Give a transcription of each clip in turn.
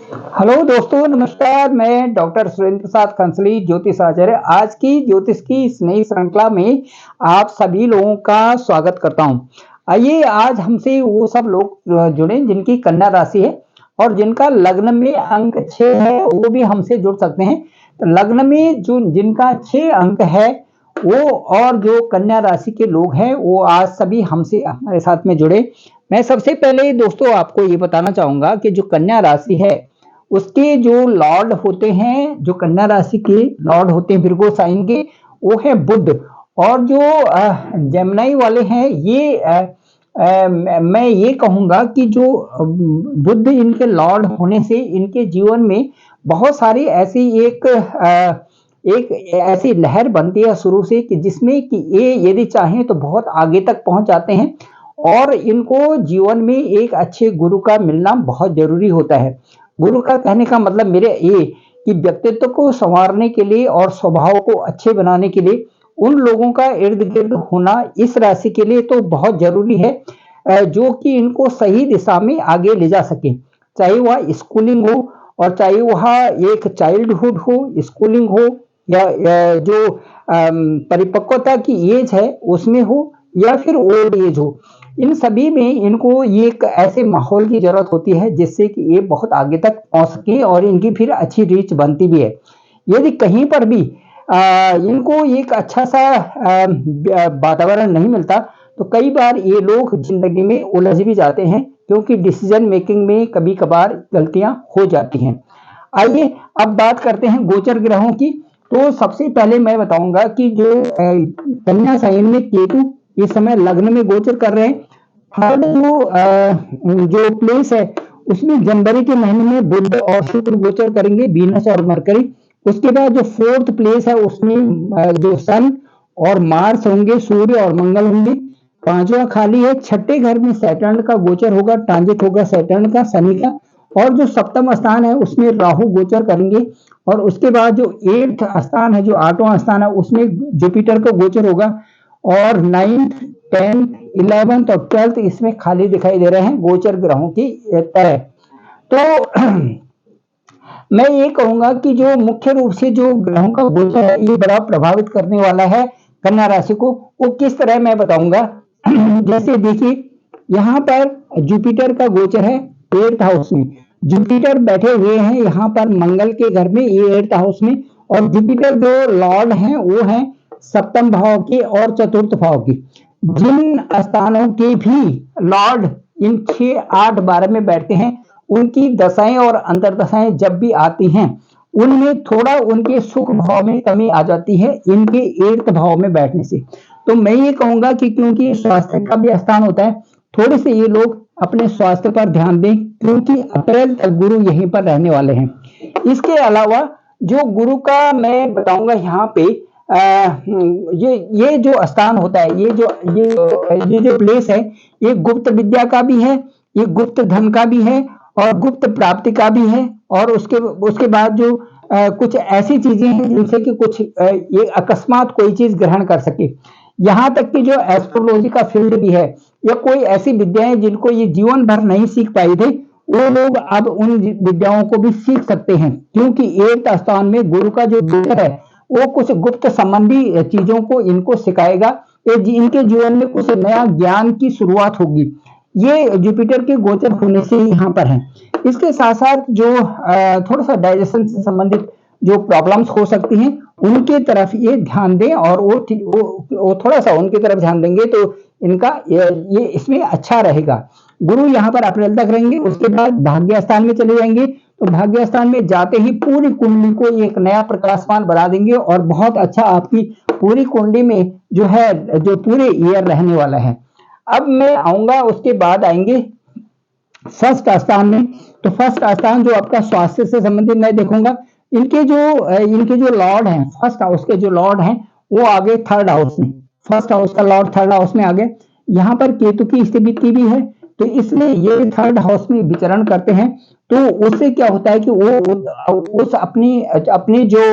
Hello दोस्तों, नमस्कार। मैं डॉक्टर सुरेंद्र प्रसाद खंसली, ज्योतिष आचार्य। आज की ज्योतिष की इस नई श्रृंखला में आप सभी लोगों का स्वागत करता हूं। आइए, आज हमसे वो सब लोग जुड़े जिनकी कन्या राशि है और जिनका लग्न में अंक 6 है, वो भी हमसे जुड़ सकते हैं। तो लग्न में जो जिनका 6 अंक है वो और जो कन्या राशि के लोग हैं वो आज सभी हमसे हमारे साथ में जुड़े। मैं सबसे पहले दोस्तों आपको ये बताना चाहूंगा कि जो कन्या राशि है उसके जो लॉर्ड होते हैं, जो कन्या राशि के लॉर्ड होते हैं विर्गो साइन के, वो है बुध। और जो जेमिनी वाले हैं ये मैं ये कहूंगा कि जो बुध इनके लॉर्ड होने से इनके जीवन में बहुत सारी ऐसी एक ऐसी लहर बनती है शुरू से कि जिसमें कि ये यदि चाहें तो बहुत आगे तक पहुंच जाते हैं। और इनको जीवन में एक अच्छे गुरु का मिलना बहुत जरूरी होता है। गुरु का कहने का मतलब मेरे ये कि व्यक्तित्व को संवारने के लिए और स्वभाव को अच्छे बनाने के लिए उन लोगों का इर्द गिर्द होना इस राशि के लिए तो बहुत जरूरी है, जो कि इनको सही दिशा में आगे ले जा सके। चाहे वह स्कूलिंग हो और चाहे वह एक चाइल्डहुड हो, स्कूलिंग हो, या जो परिपक्वता की एज है उसमें हो, या फिर ओल्ड एज हो, इन सभी में इनको ये एक ऐसे माहौल की जरूरत होती है जिससे कि ये बहुत आगे तक पहुंच सके और इनकी फिर अच्छी रीच बनती भी है। यदि कहीं पर भी इनको एक अच्छा सा वातावरण नहीं मिलता तो कई बार ये लोग जिंदगी में उलझ भी जाते हैं, क्योंकि डिसीजन मेकिंग में कभी कभार गलतियां हो जाती हैं। आइए अब बात करते हैं गोचर ग्रहों की। तो सबसे पहले मैं बताऊंगा कि जो कन्या साइन में केतु इस समय लग्न में गोचर कर रहे हैं। थर्ड जो प्लेस है उसमें जनवरी के महीने में बुध और शुक्र गोचर करेंगे, वीनस और मरकरी। उसके बाद जो फोर्थ प्लेस है उसमें जो सन और मार्स होंगे, सूर्य और मंगल होंगे। पांचवा खाली है। छठे घर में सैटर्न का गोचर होगा, ट्रांजिट होगा सैटर्न का, शनि का। और जो सप्तम स्थान है उसमें राहु गोचर करेंगे। और उसके बाद जो 8th स्थान है, जो 8वां स्थान है, उसमें जुपिटर का गोचर होगा। और 9th, 10th, 11th और 12th इसमें खाली दिखाई दे रहे हैं गोचर ग्रहों की तरह। तो मैं ये कहूंगा कि जो मुख्य रूप से जो ग्रहों का गोचर है ये बड़ा प्रभावित करने वाला है कन्या राशि को। वो किस तरह मैं बताऊंगा। जैसे देखिए, यहाँ पर जुपिटर का गोचर है 8th हाउस में। जुपिटर बैठे हुए हैं यहाँ पर मंगल के घर में, ये 8th हाउस में। और जुपिटर जो लॉर्ड हैं वो हैं सप्तम भाव के और चतुर्थ भाव के। जिन स्थानों के भी लॉर्ड इन 6, 8, 12 में बैठते हैं उनकी दशाएं और अंतर्दशाएं जब भी आती हैं उनमें थोड़ा उनके सुख भाव में कमी आ जाती है इनके 8th भाव में बैठने से। तो मैं ये कहूंगा कि क्योंकि स्वास्थ्य का भी स्थान होता है, थोड़े से ये लोग अपने स्वास्थ्य पर ध्यान दें, क्योंकि अप्रैल तक गुरु यहीं पर रहने वाले हैं। इसके अलावा जो गुरु का मैं बताऊंगा यहाँ पे, ये जो स्थान होता है, ये जो प्लेस है, ये गुप्त विद्या का भी है, ये गुप्त धन का भी है और गुप्त प्राप्ति का भी है। और उसके बाद जो कुछ ऐसी चीजें हैं जिनसे कि कुछ ये अकस्मात कोई चीज ग्रहण कर सके। यहाँ तक कि जो एस्ट्रोलॉजी का फील्ड भी है, या कोई ऐसी विद्याएं जिनको ये जीवन भर नहीं सीख पाए थे, वो लोग अब उन विद्याओं को भी सीख सकते हैं, क्योंकि 8th स्थान में गुरु का जो गोचर है वो कुछ गुप्त संबंधी चीजों को इनको सिखाएगा। इनके जीवन में कुछ नया ज्ञान की शुरुआत होगी। ये जुपिटर के गोचर होने से यहाँ पर है। इसके साथ साथ जो थोड़ा सा डाइजेशन से संबंधित जो प्रॉब्लम्स हो सकती हैं उनके तरफ ये ध्यान दें, और वो थोड़ा सा उनकी तरफ ध्यान देंगे तो इनका ये इसमें अच्छा रहेगा। गुरु यहाँ पर अप्रैल तक रहेंगे। उसके बाद भाग्य स्थान में चले जाएंगे, तो भाग्य स्थान में जाते ही पूरी कुंडली को एक नया प्रकाशमान बना देंगे और बहुत अच्छा आपकी पूरी कुंडली में जो है जो पूरे ईयर रहने वाला है। अब मैं आऊंगा, उसके बाद आएंगे फर्स्ट स्थान में। तो फर्स्ट स्थान जो आपका स्वास्थ्य से संबंधित मैं देखूंगा। इनके जो लॉर्ड हैं, फर्स्ट हाउस के जो लॉर्ड हैं वो आगे 3rd हाउस में। फर्स्ट हाउस का लॉर्ड 3rd हाउस में आ गए। यहाँ पर केतु की स्थिति भी है, तो इसलिए ये 3rd हाउस में विचरण करते हैं। तो उससे क्या होता है कि वो उस अपनी जो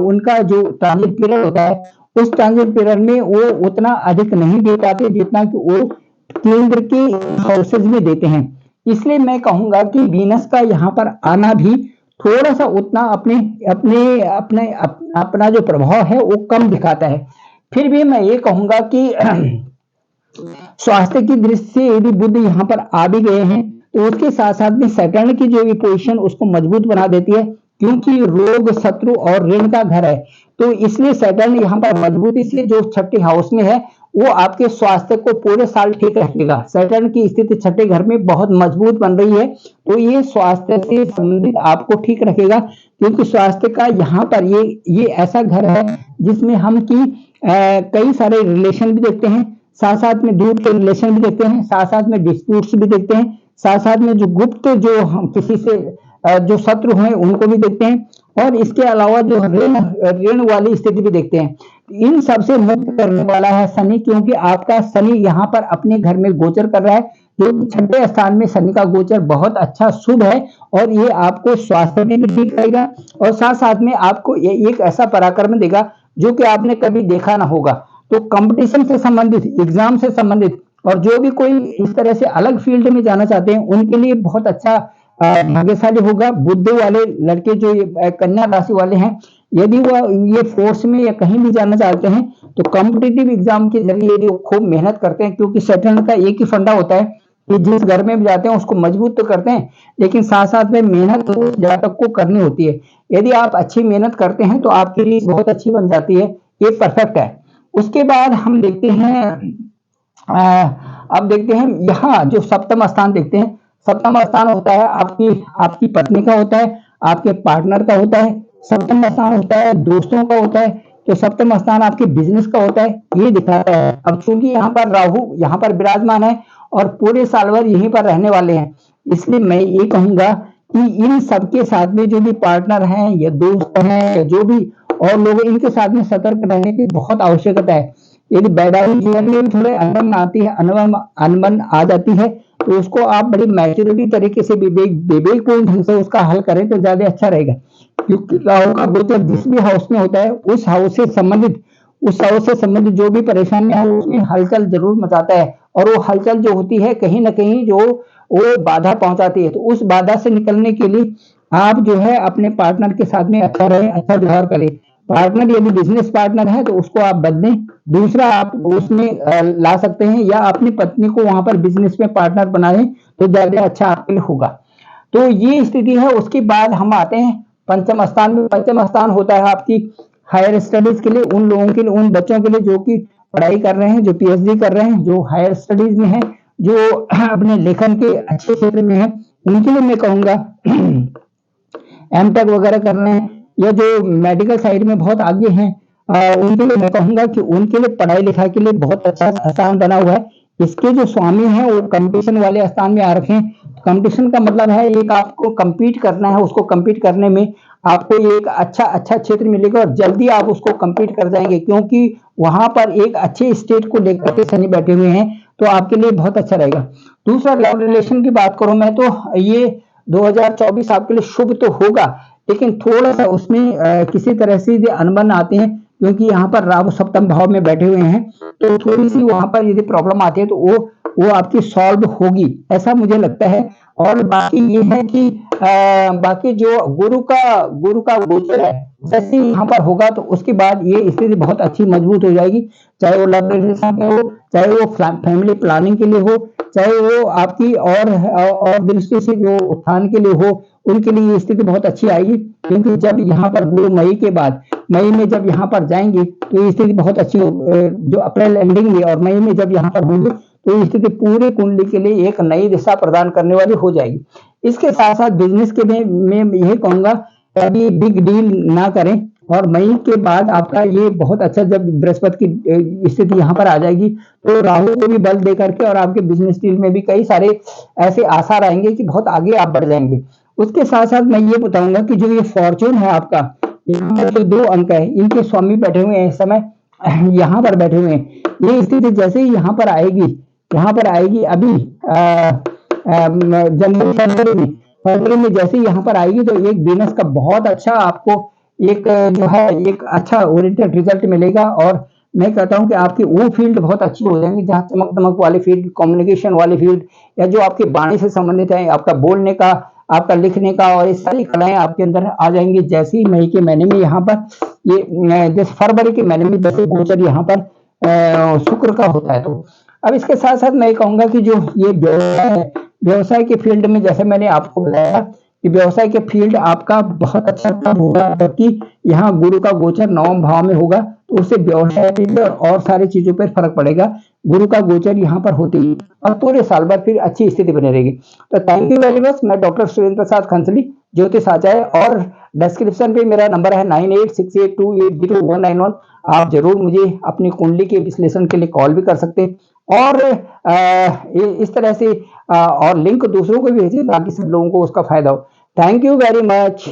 उनका जो ट्रांजिट पीरियड होता है, उस ट्रांजिट पीरियड में वो उतना अधिक नहीं दे पाते जितना कि वो केंद्र के हाउसेज में देते हैं। इसलिए मैं कहूंगा कि वीनस का यहाँ पर आना भी थोड़ा सा उतना अपने अपने अपने अपना जो प्रभाव है वो कम दिखाता है। फिर भी मैं ये कहूंगा कि स्वास्थ्य की दृष्टि से यदि बुध यहाँ पर आ भी गए हैं तो उसके साथ साथ में सैटर्न की जो पोजीशन उसको मजबूत बना देती है, क्योंकि रोग शत्रु और ऋण का घर है। तो इसलिए सैटर्न यहाँ पर मजबूती से जो छठे हाउस में है वो आपके स्वास्थ्य को पूरे साल ठीक रखेगा। सैटर्न की स्थिति छठे घर में बहुत मजबूत बन रही है, तो ये स्वास्थ्य से संबंधित आपको ठीक रखेगा, क्योंकि स्वास्थ्य का यहाँ पर ये ऐसा घर है जिसमें हम की कई सारे रिलेशन भी देखते हैं, साथ साथ में दूर के रिलेशन भी देखते हैं, साथ साथ में डिस्प्यूट्स भी देखते हैं, साथ साथ में जो गुप्त जो हम किसी से जो शत्रु हैं उनको भी देखते हैं, और इसके अलावा जो ऋण ऋण वाली स्थिति भी देखते हैं। इन सबसे मुक्त करने वाला है शनि, क्योंकि आपका शनि यहाँ पर अपने घर में गोचर कर रहा है, जो छठे स्थान में शनि का गोचर बहुत अच्छा शुभ है, और ये आपको स्वास्थ्य में भी ठीक रहेगा, और साथ साथ में आपको ये एक ऐसा पराक्रम देगा जो कि आपने कभी देखा ना होगा। तो कंपटीशन से संबंधित, एग्जाम से संबंधित, और जो भी कोई इस तरह से अलग फील्ड में जाना चाहते हैं उनके लिए बहुत अच्छा भाग्यशाली होगा। बुध वाले लड़के जो कन्या राशि वाले हैं, यदि वह ये फोर्स में या कहीं भी जाना चाहते हैं तो कॉम्पिटिटिव एग्जाम के जरिए यदि वो खूब मेहनत करते हैं, क्योंकि सैटर्न का एक ही फंडा होता है कि जिस घर में भी जाते हैं उसको मजबूत तो करते हैं, लेकिन साथ साथ में मेहनत उस जगह तक को करनी होती है। यदि आप अच्छी मेहनत करते हैं तो आपके लिए बहुत अच्छी बन जाती है, ये परफेक्ट है। उसके बाद हम देखते हैं, अब देखते हैं यहाँ जो सप्तम स्थान देखते हैं। सप्तम स्थान होता है आपकी आपकी पत्नी का होता है, आपके पार्टनर का होता है। सप्तम स्थान होता है दोस्तों का होता है, तो सप्तम स्थान आपके बिजनेस का होता है, ये दिखाता है। अब चूंकि यहाँ पर राहु यहाँ पर विराजमान है और पूरे साल भर यहीं पर रहने वाले हैं, इसलिए मैं ये कहूंगा कि इन सबके साथ में जो भी पार्टनर हैं या दोस्त हैं या जो भी और लोग, इनके साथ में सतर्क रहने की बहुत आवश्यकता है। यदि वैवाहिक जीवन में भी थोड़े अनबन आती है, अनबन आ जाती है, तो उसको आप बड़ी मैच्योरिटी तरीके से विवेकपूर्ण ढंग से उसका हल करें तो ज्यादा अच्छा रहेगा। क्योंकि राहु का गोचर जिस भी हाउस में होता है उस हाउस से संबंधित जो भी परेशानियां है उसमें हलचल जरूर मचाता है, और वो हलचल जो होती है कहीं ना कहीं जो वो बाधा पहुंचाती है। तो उस बाधा से निकलने के लिए आप जो है अपने पार्टनर के साथ में अच्छा रहे, अच्छा व्यवहार करें। पार्टनर यदि बिजनेस पार्टनर है तो उसको आप बदलें, दूसरा आप उसमें ला सकते हैं, या अपनी पत्नी को वहां पर बिजनेस में पार्टनर बनाएं तो ज्यादा अच्छा आपके लिए होगा। तो ये स्थिति है। उसके बाद हम आते हैं पंचम स्थान में। पंचम स्थान होता है आपकी हायर स्टडीज के लिए, उन लोगों के लिए, उन बच्चों के लिए जो कि पढ़ाई कर रहे हैं, जो पीएचडी कर रहे हैं, जो हायर स्टडीज में है, जो अपने लेखन के अच्छे क्षेत्र में है, उनके लिए मैं कहूंगा एमटेक वगैरह कर रहे हैं या जो मेडिकल साइड में बहुत आगे हैं, उनके लिए मैं कहूंगा कि उनके लिए पढ़ाई लिखाई के लिए बहुत अच्छा स्थान बना हुआ है। इसके जो स्वामी हैं वो कंपटीशन वाले स्थान में आ रखे हैं। कंपटीशन का मतलब है एक आपको compete करना है, उसको compete करने में आपको एक अच्छा क्षेत्र मिलेगा और जल्दी आप उसको compete कर जाएंगे, क्योंकि वहां पर एक अच्छे स्टेट को लेकर के शनि बैठे हुए हैं, तो आपके लिए बहुत अच्छा रहेगा। दूसरा लव रिलेशन की बात करूं मैं तो ये 2024 आपके लिए शुभ तो होगा, लेकिन थोड़ा सा उसमें किसी तरह से अनबन आते हैं, क्योंकि यहाँ पर राहु सप्तम भाव में बैठे हुए हैं, तो थोड़ी सी वहां पर यदि प्रॉब्लम आती है तो वो आपकी सॉल्व होगी, ऐसा मुझे लगता है। और बाकी ये है कि बाकी जो गुरु का गोचर है जैसे यहाँ पर होगा तो उसके बाद ये स्थिति बहुत अच्छी मजबूत हो जाएगी, चाहे वो लव रिलेशन में हो, चाहे वो फैमिली प्लानिंग के लिए हो, चाहे वो आपकी और दृष्टि से जो उत्थान के लिए हो, उनके लिए ये स्थिति बहुत अच्छी आएगी। क्योंकि जब यहाँ पर गुरु मई में जब यहाँ पर जाएंगे तो ये स्थिति बहुत अच्छी जो अप्रैल एंडिंग में और मई में जब यहाँ पर होंगे तो ये स्थिति पूरे कुंडली के लिए एक नई दिशा प्रदान करने वाली हो जाएगी। इसके साथ साथ बिजनेस के में यह कहूंगा कभी बिग डील ना करें, और मई के बाद आपका ये बहुत अच्छा, जब बृहस्पति की स्थिति यहाँ पर आ जाएगी तो राहु को भी बल दे करके और आपके बिजनेस डील में भी कई सारे ऐसे आसार आएंगे कि बहुत आगे आप बढ़ जाएंगे। उसके साथ साथ मैं ये बताऊंगा कि जो ये फॉर्चून है आपका, यहाँ पर जो 2 अंक है इनके स्वामी बैठे हुए हैं इस समय, यहाँ पर बैठे हुए हैं। ये स्थिति जैसे ही यहाँ पर आएगी अभी फरवरी में जैसे ही यहाँ पर आएगी तो एक वीनस का बहुत अच्छा आपको एक जो है एक अच्छा ओरिएंटेड रिजल्ट मिलेगा। और मैं कहता हूँ कि आपकी वो फील्ड बहुत अच्छी हो जाएंगी जहाँ चमक दमक वाली फील्ड, कम्युनिकेशन वाली फील्ड, या जो आपकी वाणी से संबंधित है, आपका बोलने का, आपका लिखने का, और ये सारी कलाएं आपके अंदर आ जाएंगी। जैसे ही मई के महीने में यहाँ पर ये जैसे फरवरी के महीने में जैसे गोचर यहाँ पर शुक्र का होता है। तो अब इसके साथ साथ मैं कहूंगा कि जो ये व्यवसाय है, व्यवसाय के फील्ड में जैसे मैंने आपको बताया कि व्यवसाय के फील्ड आपका बहुत अच्छा काम होगा, जबकि यहाँ गुरु का गोचर नवम भाव में होगा, तो उससे व्यवसाय पे और सारी चीजों पर फर्क पड़ेगा। गुरु का गोचर यहाँ पर होते ही और पूरे साल भर फिर अच्छी स्थिति बनी रहेगी। तो थैंक यू वेरी मच। मैं डॉक्टर सुरेंद्र प्रसाद खंसली, ज्योतिष आचार्य, और डिस्क्रिप्शन पे मेरा नंबर है 9868280191। आप जरूर मुझे अपनी कुंडली के विश्लेषण के लिए कॉल भी कर सकते हैं, और इस तरह से और लिंक दूसरों को भी भेजिए ताकि सब लोगों को उसका फायदा हो। Thank you very much.